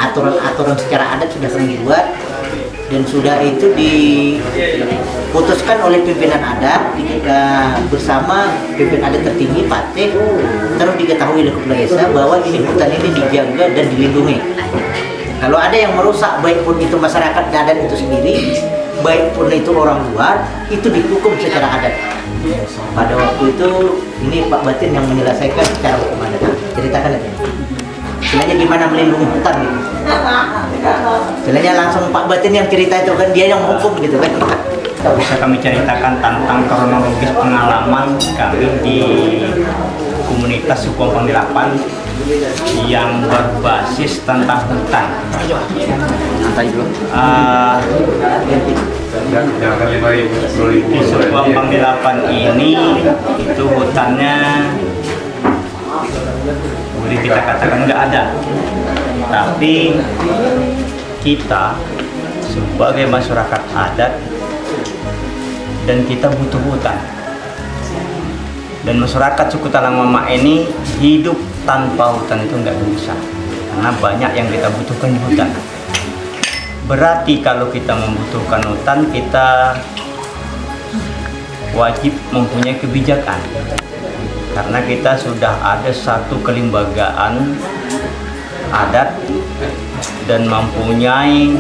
Aturan-aturan secara adat sudah kami buat dan sudah itu diputuskan oleh pimpinan adat bersama pimpinan adat tertinggi Patih, terus diketahui oleh kepala desa bahwa ini hutan ini dijaga dan dilindungi. Kalau ada yang merusak, baik pun itu masyarakat adat itu sendiri, baik pun itu orang luar, itu dihukum secara adat. Pada waktu itu ini Pak Batin yang menyelesaikan secara hukum adat. Ceritakan aja. Istilahnya gimana melindungi hutan gitu. Istilahnya langsung Pak Batin yang cerita itu kan, dia yang menghukum gitu kan. Bisa kami ceritakan tentang kronologis pengalaman kami di komunitas suku Ampang 8 yang berbasis tentang hutan. Di suku Ampang 8 ini itu hutannya boleh kita katakan nggak ada, tapi kita sebagai masyarakat adat dan kita butuh hutan, dan masyarakat suku Talang Mama ini hidup tanpa hutan itu nggak bisa, karena banyak yang kita butuhkan di hutan. Berarti kalau kita membutuhkan hutan, kita wajib mempunyai kebijakan. Karena kita sudah ada satu kelembagaan adat dan mempunyai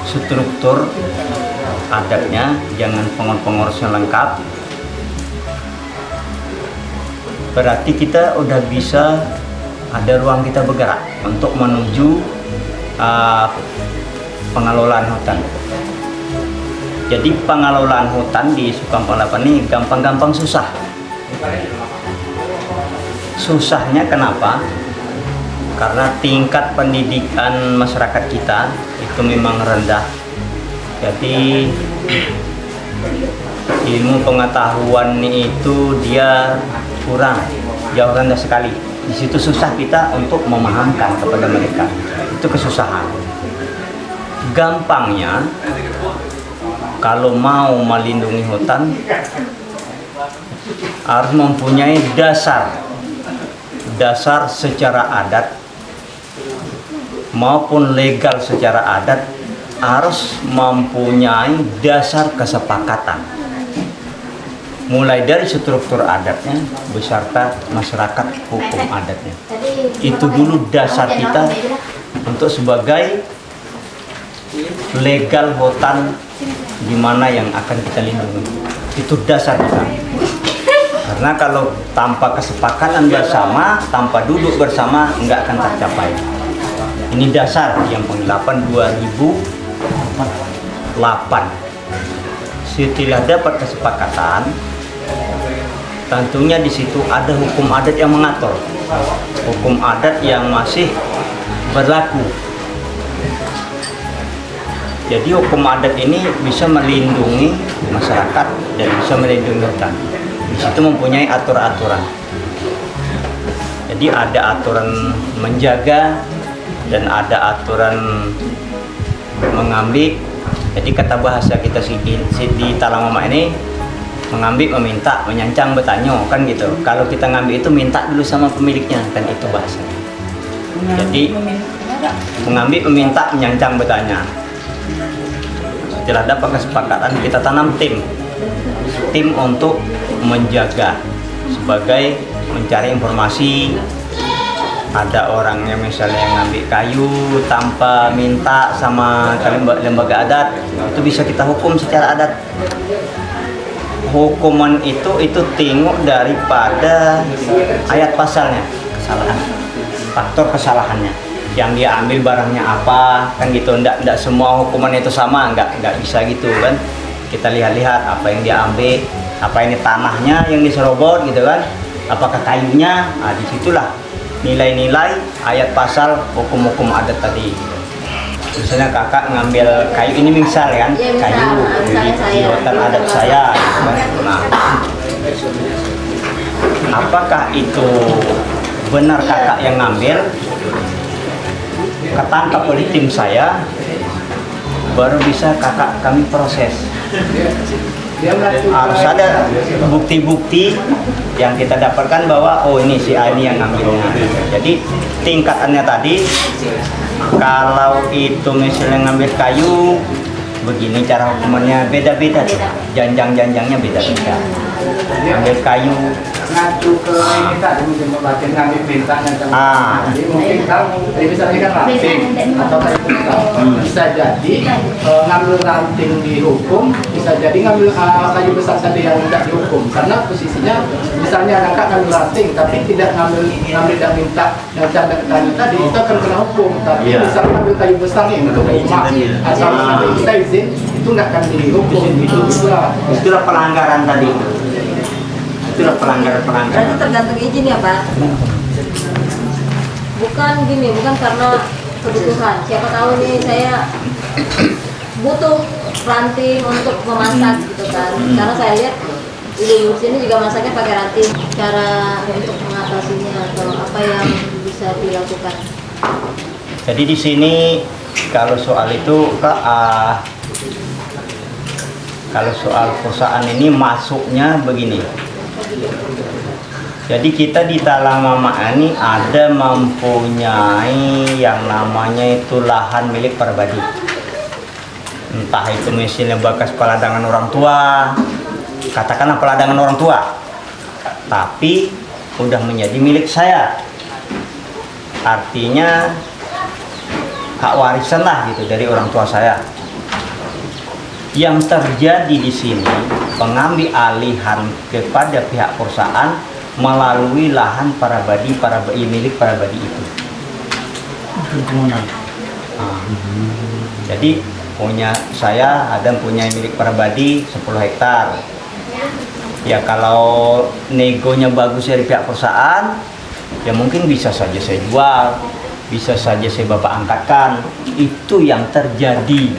struktur adatnya, jangan pengurus-pengurusnya lengkap. Berarti kita udah bisa ada ruang kita bergerak untuk menuju pengelolaan hutan. Jadi pengelolaan hutan di suku Ampang 8 ini gampang-gampang susah. Susahnya kenapa? Karena tingkat pendidikan masyarakat kita itu memang rendah. Jadi ilmu pengetahuan itu dia kurang, jauh rendah sekali. Di situ susah kita untuk memahamkan kepada mereka. Itu kesusahan. Gampangnya, kalau mau melindungi hutan harus mempunyai dasar secara adat maupun legal secara adat, harus mempunyai dasar kesepakatan mulai dari struktur adatnya beserta masyarakat hukum adatnya. Itu dulu dasar kita untuk sebagai legal hutan di mana yang akan kita lindungi. Itu dasar kita. Karena kalau tanpa kesepakatan bersama, tanpa duduk bersama, nggak akan tercapai. Ini dasar yang pengelapan 2008. Setelah dapat kesepakatan, tentunya di situ ada hukum adat yang mengatur. Hukum adat yang masih berlaku. Jadi hukum adat ini bisa melindungi masyarakat dan bisa melindungi hutan. Di situ mempunyai aturan-aturan. Jadi ada aturan menjaga dan ada aturan mengambil. Jadi kata bahasa kita di Talang Mama ini, mengambil, meminta, menyancang, bertanya, kan gitu. Kalau kita ngambil itu minta dulu sama pemiliknya, kan itu bahasanya. Jadi mengambil, meminta, menyancang, bertanya. Setelah dapat kesepakatan, kita tanam tim untuk menjaga, sebagai mencari informasi. Ada orang yang misalnya ngambil kayu tanpa minta sama lembaga adat, itu bisa kita hukum secara adat. Hukuman itu tengok daripada ayat pasalnya, kesalahan, faktor kesalahannya, yang dia ambil barangnya apa, kan gitu. Ndak semua hukuman itu sama, nggak bisa gitu kan. Kita lihat-lihat apa yang dia ambil, apa ini tanahnya yang diserobot gitu kan, apakah kayunya. Nah, disitulah nilai-nilai ayat pasal hukum-hukum adat tadi. Misalnya kakak ngambil kayu ini, misal kan, kayu di hutan adat saya gitu kan. Nah, apakah itu benar kakak yang ngambil, ketangkap oleh tim saya, baru bisa kakak kami proses. Harus ada bukti-bukti yang kita dapatkan bahwa oh ini si A ini yang ngambilnya. Jadi tingkatannya tadi, kalau itu misalnya ngambil kayu begini cara hukumannya beda-beda, janjang-janjangnya beda-beda. Ngambil kayu ngacu ke ini tadi mungkin membaca ngambil bintangnya jadi mungkin kamu tadi misalnya kan ranting atau kayu besar bisa jadi ngambil ranting dihukum, bisa jadi ngambil kayu besar tadi yang tidak dihukum karena posisinya misalnya kakak ngambil ranting tapi tidak ngambil dan minta yang cara kayu tadi itu akan kena hukum, tapi misalnya ngambil kayu besar nih untuk rumah asal nanti kita izin itu nggak akan dihukum itulah pelanggaran tadi. Itulah pelanggaran. Berarti tergantung izin ya Pak? Bukan gini, bukan karena kebutuhan. Siapa tahu nih saya butuh ranting untuk memasak gitu kan. Karena saya lihat di sini juga masaknya pakai ranting. Cara untuk mengatasinya atau apa yang bisa dilakukan? Jadi di sini kalau soal itu Kak, kalau soal perusahaan ini masuknya begini. Jadi kita di Talang Mama ini ada mempunyai yang namanya itu lahan milik pribadi. Entah itu misalnya bekas peladangan orang tua, katakanlah peladangan orang tua, tapi udah menjadi milik saya. Artinya hak warisan lah gitu dari orang tua saya. Yang terjadi di sini pengambil alihan kepada pihak perusahaan melalui lahan milik pribadi itu. Jadi saya ada punya milik pribadi 10 hektar. Ya kalau negonya bagus dari pihak perusahaan, ya mungkin bisa saja saya jual, bisa saja saya bapak angkatkan. Itu yang terjadi.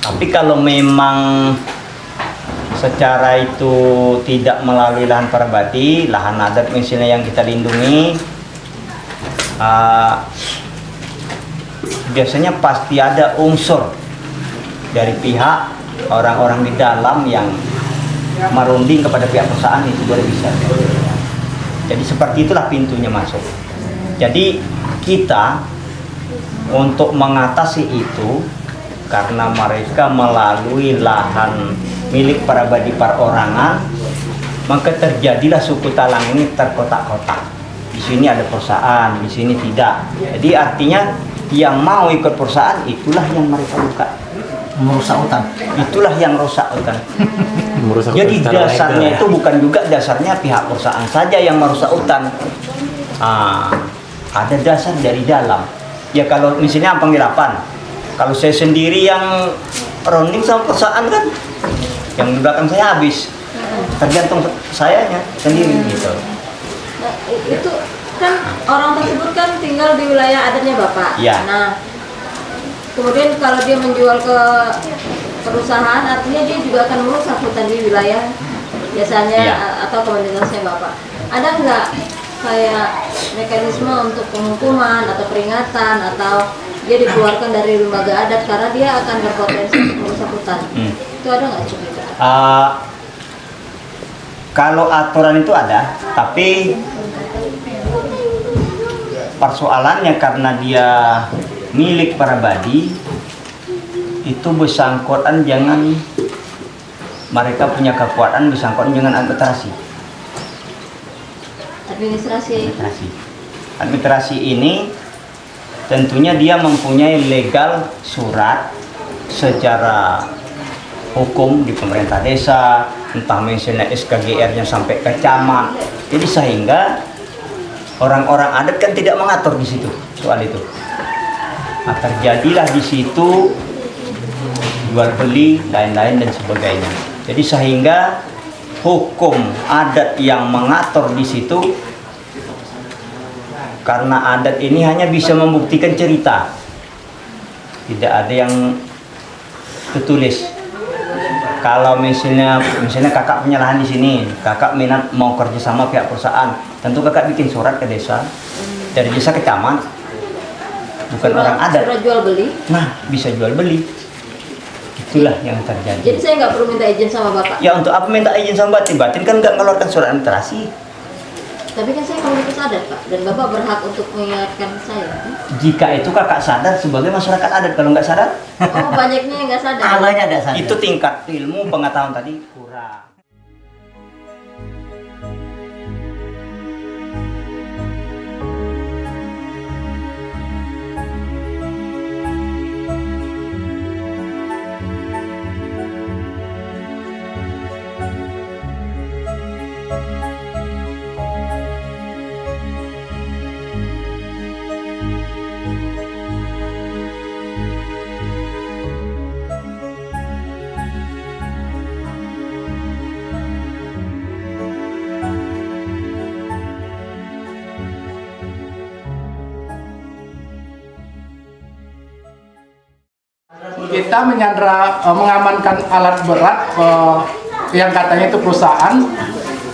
Tapi kalau memang secara itu tidak melalui lahan pribadi, lahan adat misalnya yang kita lindungi, biasanya pasti ada unsur dari pihak orang-orang di dalam yang merunding kepada pihak perusahaan, itu boleh bisa. Jadi seperti itulah pintunya masuk. Jadi kita untuk mengatasi itu, karena mereka melalui lahan milik pribadi perorangan, maka terjadilah suku Talang ini terkotak-kotak. Di sini ada perusahaan, di sini tidak. Jadi artinya yang mau ikut perusahaan itulah yang mereka buka. Merusak hutan. Itulah yang rusak hutan. Jadi dasarnya itu bukan juga dasarnya pihak perusahaan saja yang merusak hutan. Ada dasar dari dalam. Ya kalau misalnya penggelapan, kalau saya sendiri yang rounding sama perusahaan kan, yang di belakang saya habis, tergantung sayanya sendiri gitu. Nah, itu kan orang tersebut kan tinggal di wilayah adatnya Bapak. Ya. Nah, kemudian kalau dia menjual ke perusahaan, artinya dia juga akan merusak hutan di wilayah biasanya atau komunitasnya Bapak. Ada nggak kayak mekanisme untuk penghukuman atau peringatan atau dia dikeluarkan dari lembaga adat karena dia akan berpotensi untuk merusak hutan? Itu ada nggak sih? Kalau aturan itu ada, tapi persoalannya karena dia milik pribadi, itu bersangkutan jangan mereka punya kekuatan bersangkutan dengan administrasi ini tentunya dia mempunyai legal surat secara hukum di pemerintah desa, entah misalnya SKGR-nya sampai ke camat. Jadi sehingga orang-orang adat kan tidak mengatur di situ soal itu. Nah, terjadilah di situ jual beli lain-lain dan sebagainya. Jadi sehingga hukum adat yang mengatur di situ, karena adat ini hanya bisa membuktikan cerita, tidak ada yang tertulis. Kalau misalnya kakak punya lahan di sini, kakak minat mau kerja sama pihak perusahaan, tentu kakak bikin surat ke desa, dari desa ke camat, bukan orang adat. Surat jual beli? Nah, bisa jual beli. Gitu. Itulah yang terjadi. Jadi saya nggak perlu minta izin sama Bapak. Ya untuk apa minta izin sama Batin? Batin kan nggak mengeluarkan surat administrasi. Tapi kan saya komunitas adat Pak, dan Bapak berhak untuk mengingatkan saya. Jika itu kakak sadar sebagai masyarakat adat, kalau nggak sadar, Oh banyaknya yang nggak sadar. Banyak ada sadar. itu tingkat ilmu pengetahuan tadi kurang. Kita menyandra, mengamankan alat berat yang katanya itu perusahaan.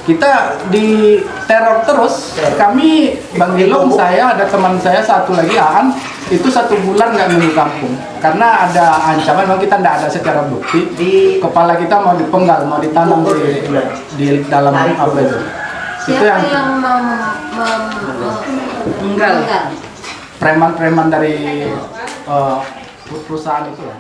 Kita di teror terus. Kami, Bang Gilong, saya, ada teman saya satu lagi, Aan, itu 1 bulan nggak minggu kampung. Karena ada ancaman, memang kita nggak ada secara bukti. Kepala kita mau dipenggal, mau ditanam di dalam apa itu. Itu Siapa yang preman-preman dari perusahaan itu ya.